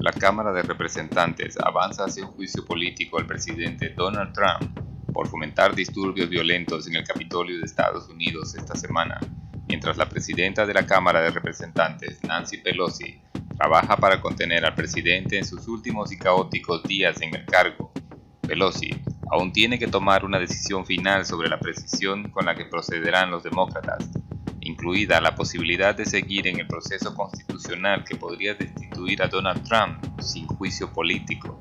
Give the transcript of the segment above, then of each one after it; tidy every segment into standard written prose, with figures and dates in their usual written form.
La Cámara de Representantes avanza hacia un juicio político al presidente Donald Trump por fomentar disturbios violentos en el Capitolio de Estados Unidos esta semana, mientras la presidenta de la Cámara de Representantes, Nancy Pelosi, trabaja para contener al presidente en sus últimos y caóticos días en el cargo. Pelosi aún tiene que tomar una decisión final sobre la precisión con la que procederán los demócratas, incluida la posibilidad de seguir en el proceso constitucional que podría destituir a Donald Trump sin juicio político.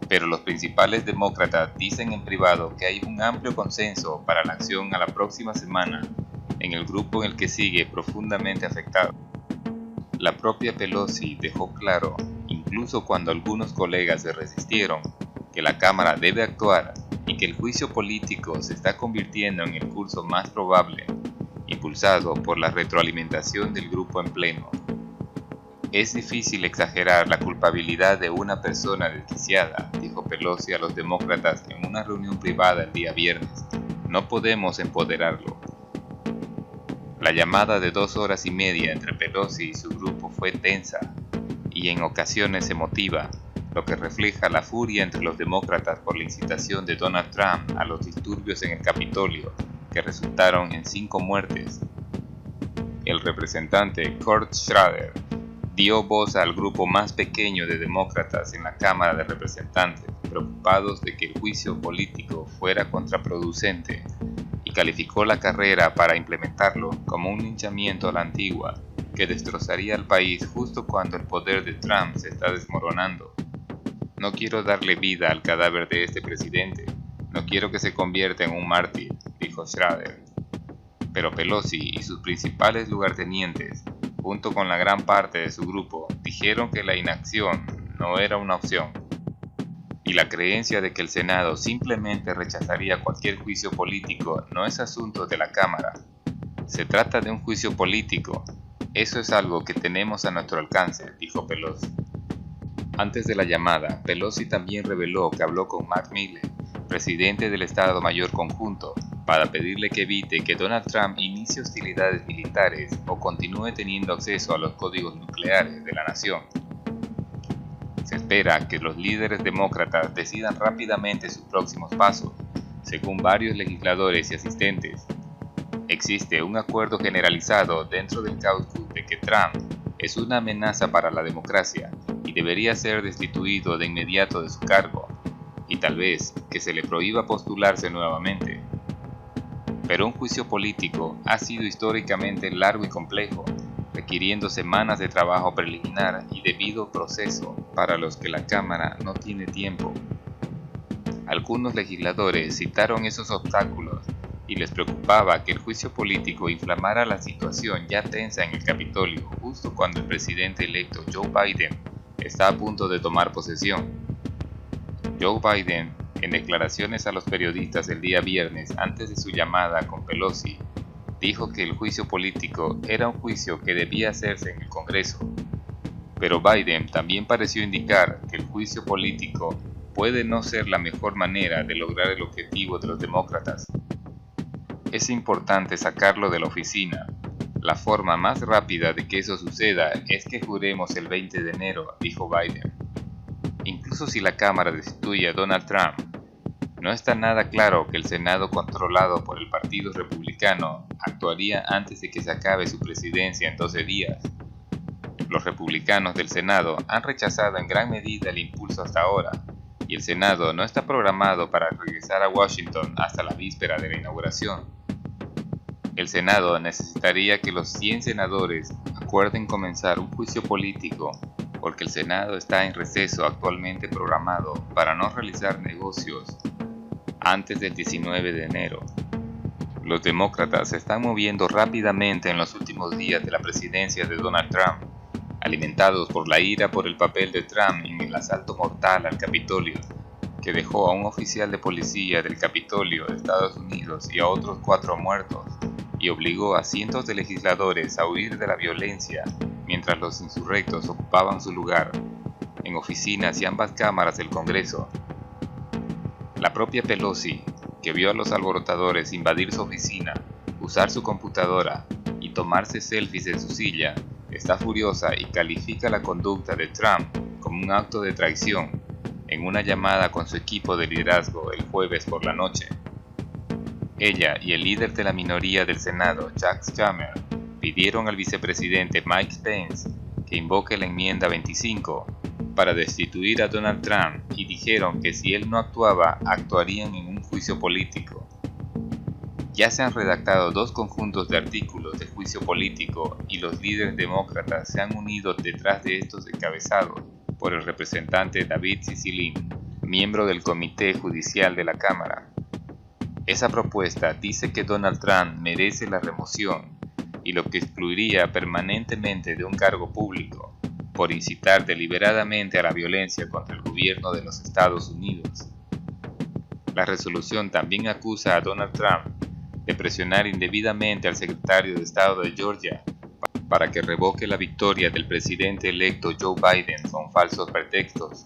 Pero los principales demócratas dicen en privado que hay un amplio consenso para la acción a la próxima semana en el grupo en el que sigue profundamente afectado. La propia Pelosi dejó claro, incluso cuando algunos colegas se resistieron, que la Cámara debe actuar y que el juicio político se está convirtiendo en el curso más probable, impulsado por la retroalimentación del grupo en pleno. Es difícil exagerar la culpabilidad de una persona desquiciada, dijo Pelosi a los demócratas en una reunión privada el día viernes. No podemos empoderarlo. La llamada de 2 horas y media entre Pelosi y su grupo fue tensa y en ocasiones emotiva, lo que refleja la furia entre los demócratas por la incitación de Donald Trump a los disturbios en el Capitolio, que resultaron en 5 muertes. El representante Kurt Schrader dio voz al grupo más pequeño de demócratas en la Cámara de Representantes, preocupados de que el juicio político fuera contraproducente, y calificó la carrera para implementarlo como un linchamiento a la antigua, que destrozaría al país justo cuando el poder de Trump se está desmoronando. No quiero darle vida al cadáver de este presidente, no quiero que se convierta en un mártir, dijo Schrader. Pero Pelosi y sus principales lugartenientes, junto con la gran parte de su grupo, dijeron que la inacción no era una opción, y la creencia de que el Senado simplemente rechazaría cualquier juicio político no es asunto de la Cámara. Se trata de un juicio político, eso es algo que tenemos a nuestro alcance, dijo Pelosi. Antes de la llamada, Pelosi también reveló que habló con Mark Milley, presidente del Estado Mayor Conjunto, para pedirle que evite que Donald Trump inicie hostilidades militares o continúe teniendo acceso a los códigos nucleares de la nación. Se espera que los líderes demócratas decidan rápidamente sus próximos pasos, según varios legisladores y asistentes. Existe un acuerdo generalizado dentro del caucus de que Trump es una amenaza para la democracia y debería ser destituido de inmediato de su cargo, y tal vez que se le prohíba postularse nuevamente. Pero un juicio político ha sido históricamente largo y complejo, requiriendo semanas de trabajo preliminar y debido proceso para los que la Cámara no tiene tiempo. Algunos legisladores citaron esos obstáculos y les preocupaba que el juicio político inflamara la situación ya tensa en el Capitolio justo cuando el presidente electo Joe Biden está a punto de tomar posesión. Joe Biden, en declaraciones a los periodistas el día viernes antes de su llamada con Pelosi, dijo que el juicio político era un juicio que debía hacerse en el Congreso. Pero Biden también pareció indicar que el juicio político puede no ser la mejor manera de lograr el objetivo de los demócratas. Es importante sacarlo de la oficina. La forma más rápida de que eso suceda es que juremos el 20 de enero, dijo Biden. Incluso si la Cámara destituye a Donald Trump, no está nada claro que el Senado controlado por el Partido Republicano actuaría antes de que se acabe su presidencia en 12 días. Los republicanos del Senado han rechazado en gran medida el impulso hasta ahora, y el Senado no está programado para regresar a Washington hasta la víspera de la inauguración. El Senado necesitaría que los 100 senadores acuerden comenzar un juicio político porque el Senado está en receso actualmente programado para no realizar negocios antes del 19 de enero. Los demócratas se están moviendo rápidamente en los últimos días de la presidencia de Donald Trump, alimentados por la ira por el papel de Trump en el asalto mortal al Capitolio, que dejó a un oficial de policía del Capitolio de Estados Unidos y a otros 4 muertos, y obligó a cientos de legisladores a huir de la violencia mientras los insurrectos ocupaban su lugar en oficinas y ambas cámaras del Congreso. La propia Pelosi, que vio a los alborotadores invadir su oficina, usar su computadora y tomarse selfies en su silla, está furiosa y califica la conducta de Trump como un acto de traición en una llamada con su equipo de liderazgo el jueves por la noche. Ella y el líder de la minoría del Senado, Chuck Schumer, pidieron al vicepresidente Mike Pence que invoque la enmienda 25 para destituir a Donald Trump y dijeron que si él no actuaba, actuarían en un juicio político. Ya se han redactado 2 conjuntos de artículos de juicio político y los líderes demócratas se han unido detrás de estos encabezados por el representante David Cicilline, miembro del Comité Judicial de la Cámara. Esa propuesta dice que Donald Trump merece la remoción y lo que excluiría permanentemente de un cargo público por incitar deliberadamente a la violencia contra el gobierno de los Estados Unidos. La resolución también acusa a Donald Trump de presionar indebidamente al secretario de Estado de Georgia para que revoque la victoria del presidente electo Joe Biden con falsos pretextos.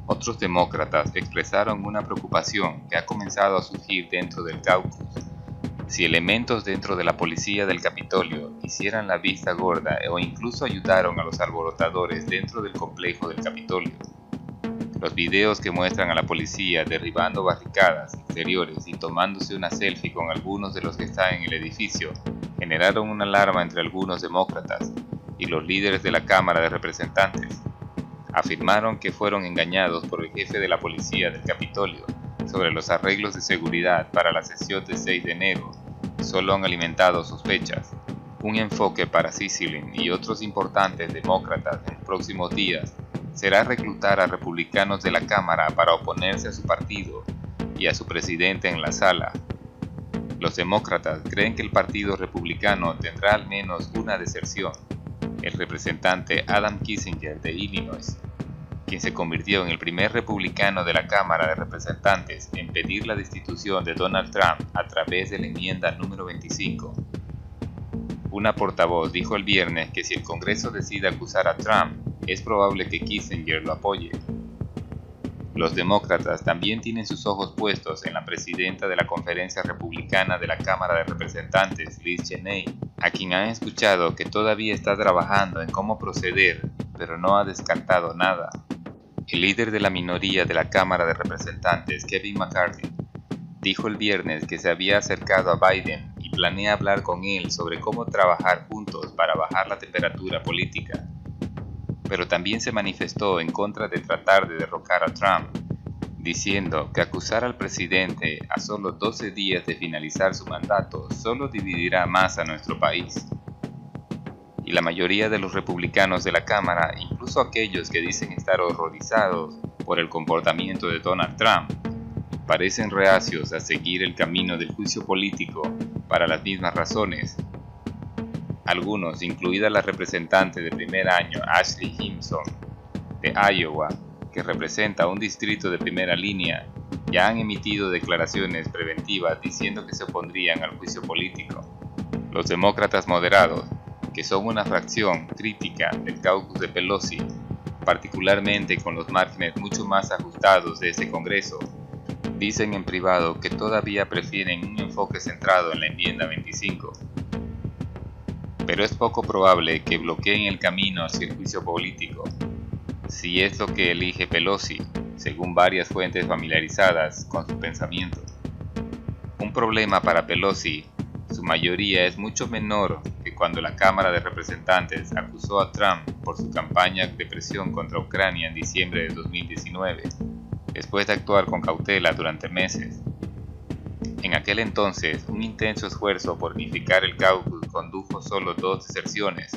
Otros demócratas expresaron una preocupación que ha comenzado a surgir dentro del caucus. Si elementos dentro de la policía del Capitolio hicieran la vista gorda o incluso ayudaron a los alborotadores dentro del complejo del Capitolio. Los videos que muestran a la policía derribando barricadas exteriores y tomándose una selfie con algunos de los que están en el edificio generaron una alarma entre algunos demócratas y los líderes de la Cámara de Representantes. Afirmaron que fueron engañados por el jefe de la policía del Capitolio sobre los arreglos de seguridad para la sesión de 6 de enero. Solo han alimentado sospechas. Un enfoque para Cicilline y otros importantes demócratas en los próximos días será reclutar a republicanos de la Cámara para oponerse a su partido y a su presidente en la sala. Los demócratas creen que el Partido Republicano tendrá al menos una deserción. El representante Adam Kinzinger de Illinois, quien se convirtió en el primer republicano de la Cámara de Representantes en pedir la destitución de Donald Trump a través de la enmienda número 25. Una portavoz dijo el viernes que si el Congreso decide acusar a Trump, es probable que Kinzinger lo apoye. Los demócratas también tienen sus ojos puestos en la presidenta de la Conferencia Republicana de la Cámara de Representantes, Liz Cheney, a quien han escuchado que todavía está trabajando en cómo proceder, pero no ha descartado nada. El líder de la minoría de la Cámara de Representantes, Kevin McCarthy, dijo el viernes que se había acercado a Biden y planea hablar con él sobre cómo trabajar juntos para bajar la temperatura política. Pero también se manifestó en contra de tratar de derrocar a Trump, diciendo que acusar al presidente a solo 12 días de finalizar su mandato solo dividirá más a nuestro país. Y la mayoría de los republicanos de la Cámara, incluso aquellos que dicen estar horrorizados por el comportamiento de Donald Trump, parecen reacios a seguir el camino del juicio político para las mismas razones. Algunos, incluida la representante de primer año Ashley Simpson de Iowa, que representa un distrito de primera línea, ya han emitido declaraciones preventivas diciendo que se opondrían al juicio político. Los demócratas moderados, que son una fracción crítica del caucus de Pelosi, particularmente con los márgenes mucho más ajustados de este Congreso, dicen en privado que todavía prefieren un enfoque centrado en la enmienda 25. Pero es poco probable que bloqueen el camino hacia el juicio político, si es lo que elige Pelosi, según varias fuentes familiarizadas con su pensamiento. Un problema para Pelosi, su mayoría es mucho menor que cuando la Cámara de Representantes acusó a Trump por su campaña de presión contra Ucrania en diciembre de 2019, después de actuar con cautela durante meses. En aquel entonces, un intenso esfuerzo por unificar el caucus condujo solo 2 deserciones.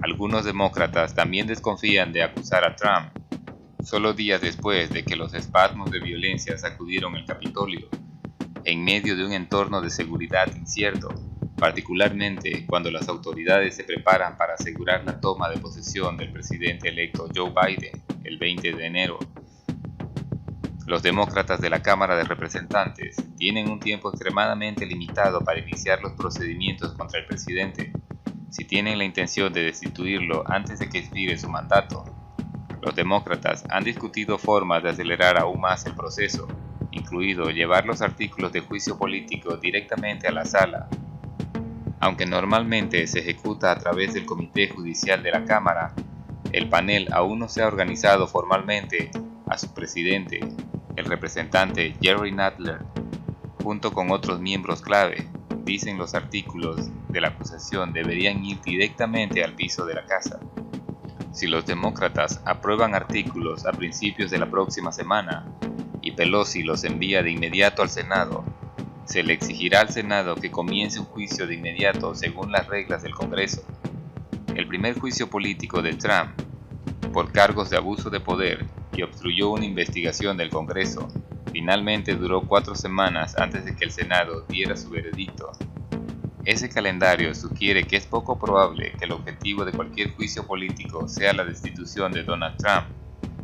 Algunos demócratas también desconfían de acusar a Trump, solo días después de que los espasmos de violencia sacudieron el Capitolio, en medio de un entorno de seguridad incierto, particularmente cuando las autoridades se preparan para asegurar la toma de posesión del presidente electo Joe Biden el 20 de enero. Los demócratas de la Cámara de Representantes tienen un tiempo extremadamente limitado para iniciar los procedimientos contra el presidente, si tienen la intención de destituirlo antes de que expire su mandato. Los demócratas han discutido formas de acelerar aún más el proceso, incluido llevar los artículos de juicio político directamente a la sala. Aunque normalmente se ejecuta a través del Comité Judicial de la Cámara, el panel aún no se ha organizado formalmente. A su presidente, el representante Jerry Nadler, junto con otros miembros clave, dicen los artículos de la acusación deberían ir directamente al piso de la casa. Si los demócratas aprueban artículos a principios de la próxima semana y Pelosi los envía de inmediato al Senado, se le exigirá al Senado que comience un juicio de inmediato según las reglas del Congreso. El primer juicio político de Trump, por cargos de abuso de poder, que obstruyó una investigación del Congreso, finalmente duró 4 semanas antes de que el Senado diera su veredicto. Ese calendario sugiere que es poco probable que el objetivo de cualquier juicio político sea la destitución de Donald Trump,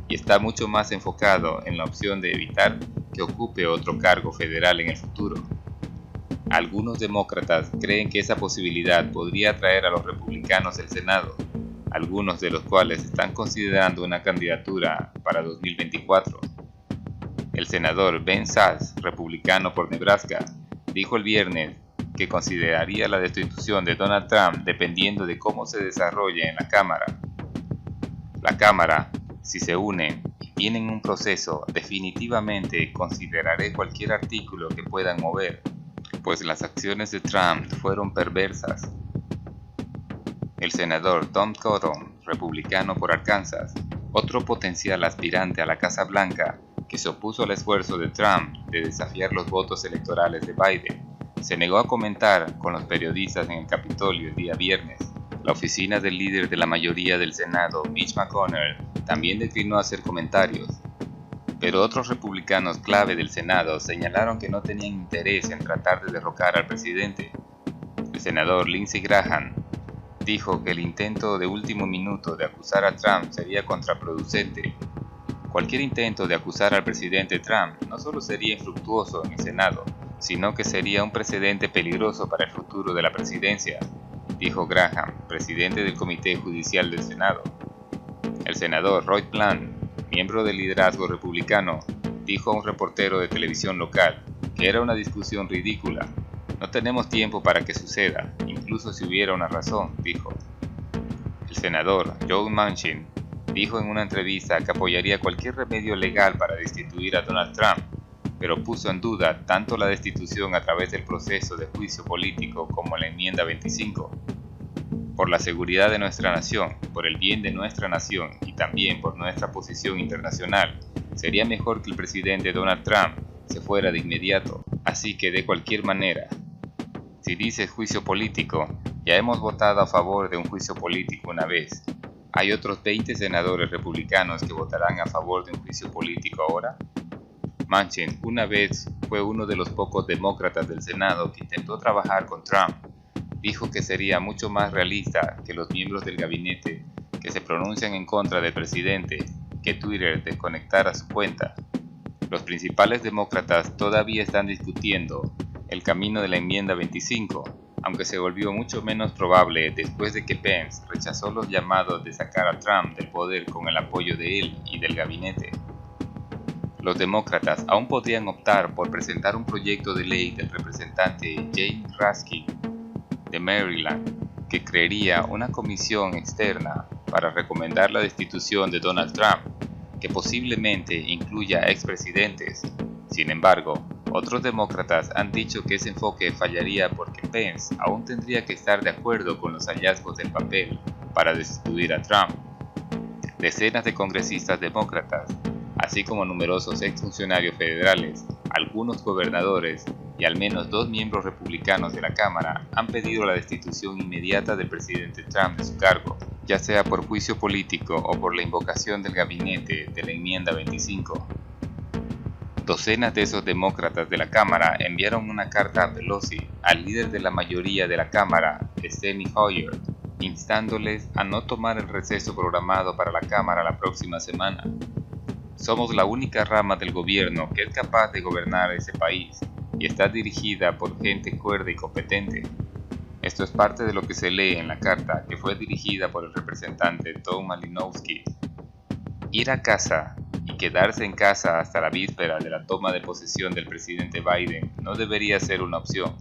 y está mucho más enfocado en la opción de evitar que ocupe otro cargo federal en el futuro. Algunos demócratas creen que esa posibilidad podría atraer a los republicanos del Senado, algunos de los cuales están considerando una candidatura para 2024. El senador Ben Sasse, republicano por Nebraska, dijo el viernes que consideraría la destitución de Donald Trump dependiendo de cómo se desarrolle en la Cámara. La Cámara, si se unen y tienen un proceso, definitivamente consideraré cualquier artículo que puedan mover, pues las acciones de Trump fueron perversas. El senador Tom Cotton, republicano por Arkansas, otro potencial aspirante a la Casa Blanca, que se opuso al esfuerzo de Trump de desafiar los votos electorales de Biden, se negó a comentar con los periodistas en el Capitolio el día viernes. La oficina del líder de la mayoría del Senado, Mitch McConnell, también declinó hacer comentarios. Pero otros republicanos clave del Senado señalaron que no tenían interés en tratar de derrocar al presidente. El senador Lindsey Graham dijo que el intento de último minuto de acusar a Trump sería contraproducente. Cualquier intento de acusar al presidente Trump no solo sería infructuoso en el Senado, sino que sería un precedente peligroso para el futuro de la presidencia, dijo Graham, presidente del Comité Judicial del Senado. El senador Roy Blunt, miembro del liderazgo republicano, dijo a un reportero de televisión local que era una discusión ridícula. No tenemos tiempo para que suceda, incluso si hubiera una razón, dijo. El senador Joe Manchin dijo en una entrevista que apoyaría cualquier remedio legal para destituir a Donald Trump, pero puso en duda tanto la destitución a través del proceso de juicio político como la enmienda 25. Por la seguridad de nuestra nación, por el bien de nuestra nación y también por nuestra posición internacional, sería mejor que el presidente Donald Trump se fuera de inmediato, así que de cualquier manera. Si dices juicio político, ya hemos votado a favor de un juicio político una vez. ¿Hay otros 20 senadores republicanos que votarán a favor de un juicio político ahora? Manchin una vez fue uno de los pocos demócratas del Senado que intentó trabajar con Trump. Dijo que sería mucho más realista que los miembros del gabinete que se pronuncian en contra del presidente que Twitter desconectara su cuenta. Los principales demócratas todavía están discutiendo el camino de la enmienda 25, aunque se volvió mucho menos probable después de que Pence rechazó los llamados de sacar a Trump del poder con el apoyo de él y del gabinete. Los demócratas aún podrían optar por presentar un proyecto de ley del representante Jane Raskin de Maryland, que crearía una comisión externa para recomendar la destitución de Donald Trump, que posiblemente incluya expresidentes. Sin embargo, otros demócratas han dicho que ese enfoque fallaría porque Pence aún tendría que estar de acuerdo con los hallazgos del papel para destituir a Trump. Decenas de congresistas demócratas, así como numerosos exfuncionarios federales, algunos gobernadores y al menos 2 miembros republicanos de la Cámara han pedido la destitución inmediata del presidente Trump de su cargo, ya sea por juicio político o por la invocación del gabinete de la enmienda 25. Docenas de esos demócratas de la Cámara enviaron una carta a Pelosi, al líder de la mayoría de la Cámara, Steny Hoyer, instándoles a no tomar el receso programado para la Cámara la próxima semana. Somos la única rama del gobierno que es capaz de gobernar ese país y está dirigida por gente cuerda y competente. Esto es parte de lo que se lee en la carta, que fue dirigida por el representante Tom Malinowski. Ir a casa y quedarse en casa hasta la víspera de la toma de posesión del presidente Biden no debería ser una opción.